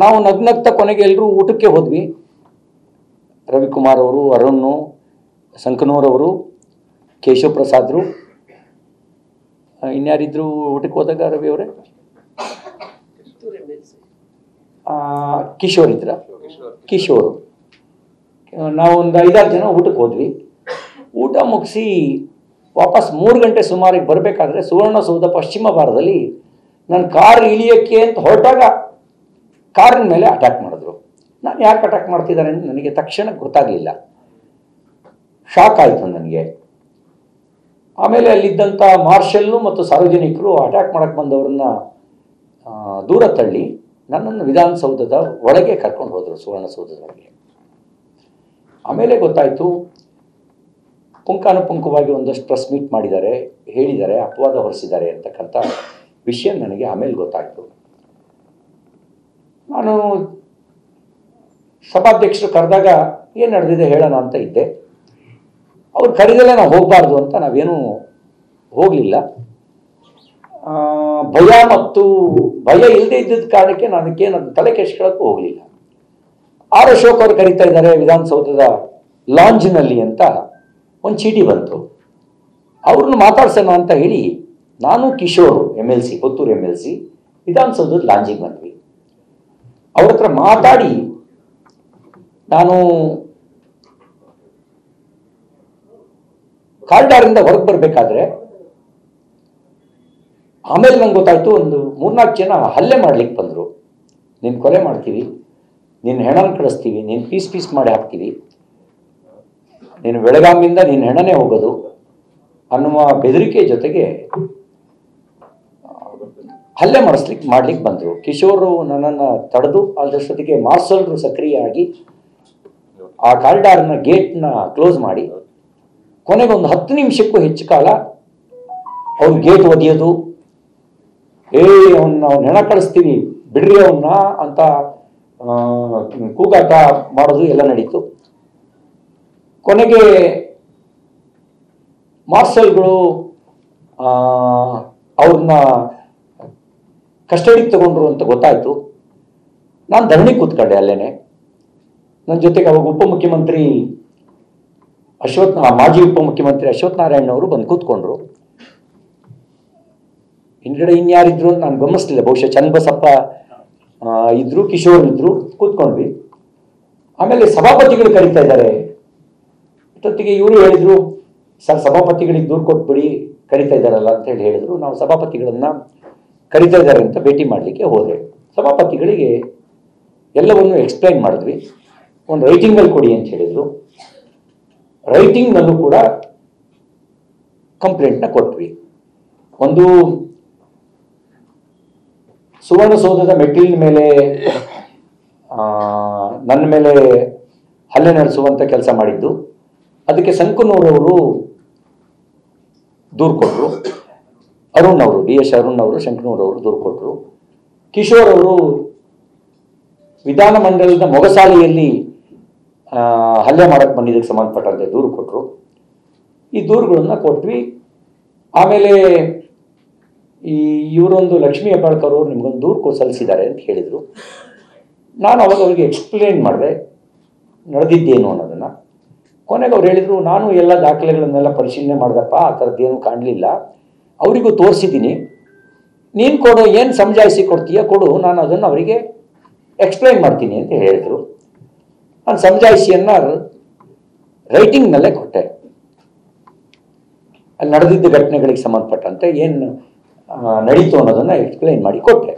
ನಾವು ನಗ್ನಗ್ತಾ ಕೊನೆಗೆ ಎಲ್ಲರೂ ಊಟಕ್ಕೆ ಹೋದ್ವಿ. ರವಿಕುಮಾರ್ ಅವರು, ಅರುಣ್, ಸಂಕನೂರವರು, ಕೇಶವ್ ಪ್ರಸಾದ್ರು, ಇನ್ಯಾರಿದ್ರು ಊಟಕ್ಕೆ ಹೋದಾಗ ರವಿ ಅವರೇ? ಕಿಶೋರ್ ಇದ್ರ? ಕಿಶೋರ್. ನಾವು ಒಂದು 5-6 ಜನ ಊಟಕ್ಕೆ ಹೋದ್ವಿ. ಊಟ ಮುಗಿಸಿ ವಾಪಸ್ 3 ಗಂಟೆ ಸುಮಾರಿಗೆ ಬರಬೇಕಾದ್ರೆ ಸುವರ್ಣಸೌಧ ಪಶ್ಚಿಮ ಭಾರತದಲ್ಲಿ ನನ್ನ ಕಾರ್ ಇಳಿಯೋಕ್ಕೆ ಅಂತ ಹೊರಟಾಗ ಕಾರಿನ ಮೇಲೆ ಅಟ್ಯಾಕ್ ಮಾಡಿದ್ರು. ನಾನು ಯಾಕೆ ಅಟ್ಯಾಕ್ ಮಾಡ್ತಿದ್ದಾರೆ ಅಂತ ನನಗೆ ತಕ್ಷಣ ಗೊತ್ತಾಗಲಿಲ್ಲ. ಶಾಕ್ ಆಯಿತು ನನಗೆ. ಆಮೇಲೆ ಅಲ್ಲಿದ್ದಂಥ ಮಾರ್ಷಲ್ಲು ಮತ್ತು ಸಾರ್ವಜನಿಕರು ಅಟ್ಯಾಕ್ ಮಾಡಕ್ಕೆ ಬಂದವ್ರನ್ನ ದೂರ ತಳ್ಳಿ ನನ್ನನ್ನು ವಿಧಾನಸೌಧದ ಒಳಗೆ ಕರ್ಕೊಂಡು ಹೋದರು, ಸುವರ್ಣಸೌಧದ ಒಳಗೆ. ಆಮೇಲೆ ಗೊತ್ತಾಯಿತು, ಪುಂಖಾನುಪುಂಖವಾಗಿ ಒಂದಷ್ಟು ಪ್ರೆಸ್ ಮೀಟ್ ಮಾಡಿದ್ದಾರೆ, ಹೇಳಿದ್ದಾರೆ, ಅಪವಾದ ಹೊರಿಸಿದ್ದಾರೆ ಅಂತಕ್ಕಂಥ ವಿಷಯ ನನಗೆ ಆಮೇಲೆ ಗೊತ್ತಾಯಿತು. ನಾನು ಸಭಾಧ್ಯಕ್ಷರು ಕರೆದಾಗ ಏನು ನಡೆದಿದೆ ಹೇಳೋಣ ಅಂತ ಇದ್ದೆ. ಅವ್ರು ಕರೆದಲ್ಲೇ ನಾವು ಹೋಗಬಾರ್ದು ಅಂತ ನಾವೇನೂ ಹೋಗಲಿಲ್ಲ. ಭಯ ಇಲ್ಲದೆ ಇದ್ದಿದ್ದ ಕಾರಣಕ್ಕೆ ನಾನು ಅದಕ್ಕೇನು ತಲೆ ಕೆಡಿಸ್ಕೊಳ್ಳೋಕ್ಕೂ ಹೋಗಲಿಲ್ಲ. ಆರ್ ಅಶೋಕ್ ಅವರು ಕರೀತಾ ಇದ್ದಾರೆ ವಿಧಾನಸೌಧದ ಲಾಂಜ್ನಲ್ಲಿ ಅಂತ ಒಂದು ಚೀಟಿ ಬಂತು. ಅವ್ರನ್ನ ಮಾತಾಡ್ಸೋಣ ಅಂತ ಹೇಳಿ ನಾನು ಕಿಶೋರ್ MLC, ಪುತ್ತೂರು MLC ವಿಧಾನಸೌಧದ ಲಾಂಜಿಗೆ ಬಂದ್ವಿ. ಅವ್ರ ಹತ್ರ ಮಾತಾಡಿ ನಾನು ಕಾರಿಡಾರಿಂದ ಹೊರಗೆ ಬರಬೇಕಾದ್ರೆ ಆಮೇಲೆ ನಂಗೆ ಗೊತ್ತಾಯ್ತು, ಒಂದು 3-4 ಜನ ಹಲ್ಲೆ ಮಾಡ್ಲಿಕ್ಕೆ ಬಂದರು. ನೀನು ಕೊಲೆ ಮಾಡ್ತೀವಿ, ನಿನ್ನ ಹೆಣನ ಕಳಿಸ್ತೀವಿ, ನೀನು ಪೀಸ್ ಮಾಡಿ ಹಾಕ್ತೀವಿ, ನೀನು ಬೆಳಗಾಮಿಂದ ನಿನ್ನ ಹೆಣನೇ ಹೋಗೋದು ಅನ್ನುವ ಬೆದರಿಕೆ ಜೊತೆಗೆ ಹಲ್ಲೆ ಮಾಡ್ಲಿಕ್ಕೆ ಬಂದರು. ಕಿಶೋರು ನನ್ನನ್ನು ತಡೆದು ಅದರಷ್ಟೊತ್ತಿಗೆ ಮಾರ್ಷಲ್ರು ಸಕ್ರಿಯವಾಗಿ ಆ ಕಾರಿಡಾರ್ನ ಗೇಟ್ನ ಕ್ಲೋಸ್ ಮಾಡಿ ಕೊನೆಗೆ ಒಂದು 10 ನಿಮಿಷಕ್ಕೂ ಹೆಚ್ಚು ಕಾಲ ಅವ್ರು ಗೇಟ್ ಒದೆಯೋದು, ಅವ್ನ ಹೆಣ ಕಳಿಸ್ತೀವಿ ಬಿಡ್ರಿ ಅವನ್ನ ಅಂತ ಕೂಗಾಟ ಮಾಡೋದು ಎಲ್ಲ ನಡೀತು. ಕೊನೆಗೆ ಮಾರ್ಷಲ್ಗಳು ಅವ್ರನ್ನ ಕಸ್ಟಡಿಗೆ ತಗೊಂಡ್ರು ಅಂತ ಗೊತ್ತಾಯ್ತು. ನಾನು ಧರಣಿ ಕೂತ್ಕೊಂಡೆ ಅಲ್ಲೇನೆ. ನನ್ನ ಜೊತೆಗೆ ಅವಾಗ ಉಪಮುಖ್ಯಮಂತ್ರಿ ಮಾಜಿ ಉಪಮುಖ್ಯಮಂತ್ರಿ ಅಶ್ವಥ್ ನಾರಾಯಣ್ ಅವರು ಬಂದು ಕೂತ್ಕೊಂಡ್ರು. ಹಿಂದ್ಗಡೆ ಇನ್ಯಾರಿದ್ರು ಅಂತ ನಾನು ಗಮನಿಸ್ಲಿಲ್ಲ. ಬಹುಶಃ ಚನ್ನಬಸಪ್ಪ ಇದ್ರು, ಕಿಶೋರ್ ಇದ್ರು, ಕೂತ್ಕೊಂಡ್ವಿ. ಆಮೇಲೆ ಸಭಾಪತಿಗಳು ಕರೀತಾ ಇದ್ದಾರೆ. ಇಷ್ಟೊತ್ತಿಗೆ ಇವರು ಹೇಳಿದ್ರು, ಸರ್ ಸಭಾಪತಿಗಳಿಗೆ ದೂರು ಕೊಟ್ಬಿಡಿ, ಕರೀತಾ ಇದ್ದಾರಲ್ಲ ಅಂತ ಹೇಳಿದ್ರು. ನಾವು ಸಭಾಪತಿಗಳನ್ನ ಕರೀತಾ ಇದ್ದಾರೆ ಅಂತ ಭೇಟಿ ಮಾಡಲಿಕ್ಕೆ ಹೋದೆ. ಸಭಾಪತಿಗಳಿಗೆ ಎಲ್ಲವನ್ನು ಎಕ್ಸ್ಪ್ಲೈನ್ ಮಾಡಿದ್ವಿ. ಒಂದು ರೈಟಿಂಗಲ್ಲಿ ಕೊಡಿ ಅಂತ ಹೇಳಿದ್ರು. ರೈಟಿಂಗ್ನಲ್ಲೂ ಕೂಡ ಕಂಪ್ಲೇಂಟ್ನ ಕೊಟ್ವಿ. ಒಂದು ಸುವರ್ಣಸೌಧದ ಮೆಟ್ಟಿಲಿನ ಮೇಲೆ ನನ್ನ ಮೇಲೆ ಹಲ್ಲೆ ನಡೆಸುವಂತ ಕೆಲಸ ಮಾಡಿದ್ದು, ಅದಕ್ಕೆ ಸಂಕನೂರವರು ದೂರು ಕೊಟ್ಟರು. ಅರುಣ್ ಅವರು, DS ಅರುಣ್ ಅವರು, ಶಂಕನೂರವರು ದೂರು ಕೊಟ್ಟರು. ಕಿಶೋರ್ ಅವರು ವಿಧಾನಮಂಡಲದ ಮೊಗಸಾಲೆಯಲ್ಲಿ ಹಲ್ಲೆ ಮಾಡಕ್ಕೆ ಬಂದಿದ್ದಕ್ಕೆ ಸಂಬಂಧಪಟ್ಟಂತೆ ದೂರು ಕೊಟ್ಟರು. ಈ ದೂರುಗಳನ್ನ ಕೊಟ್ವಿ. ಆಮೇಲೆ ಇವರೊಂದು ಲಕ್ಷ್ಮೀ ಹೆಬ್ಬಾಳ್ಕರ್ ಅವರು ನಿಮ್ಗೊಂದು ದೂರು ಸಲ್ಲಿಸಿದ್ದಾರೆ ಅಂತ ಹೇಳಿದರು. ನಾನು ಅವಾಗ ಅವರಿಗೆ ಎಕ್ಸ್ಪ್ಲೇನ್ ಮಾಡಿದೆ ನಡೆದಿದ್ದೇನು ಅನ್ನೋದನ್ನು. ಕೊನೆಗೆ ಅವ್ರು ಹೇಳಿದರು, ನಾನು ಎಲ್ಲ ದಾಖಲೆಗಳನ್ನೆಲ್ಲ ಪರಿಶೀಲನೆ ಮಾಡಿದಪ್ಪ, ಆ ಥರದ್ದೇನು ಕಾಣಲಿಲ್ಲ, ಅವರಿಗೂ ತೋರಿಸಿದ್ದೀನಿ, ನೀನು ಕೊಡು, ಏನು ಸಮಜಾಯಿಸಿ ಕೊಡ್ತೀಯ ಕೊಡು, ನಾನು ಅದನ್ನು ಅವರಿಗೆ ಎಕ್ಸ್ಪ್ಲೈನ್ ಮಾಡ್ತೀನಿ ಅಂತ ಹೇಳಿದರು. ನಾನು ಸಮಜಾಯಿಸಿಯನ್ನು ರೈಟಿಂಗ್ನಲ್ಲೇ ಕೊಟ್ಟೆ. ಅಲ್ಲಿ ನಡೆದಿದ್ದ ಘಟನೆಗಳಿಗೆ ಸಂಬಂಧಪಟ್ಟಂತೆ ಏನು ನಡೀತು ಅನ್ನೋದನ್ನು ಎಕ್ಸ್ಪ್ಲೈನ್ ಮಾಡಿ ಕೊಟ್ಟೆ.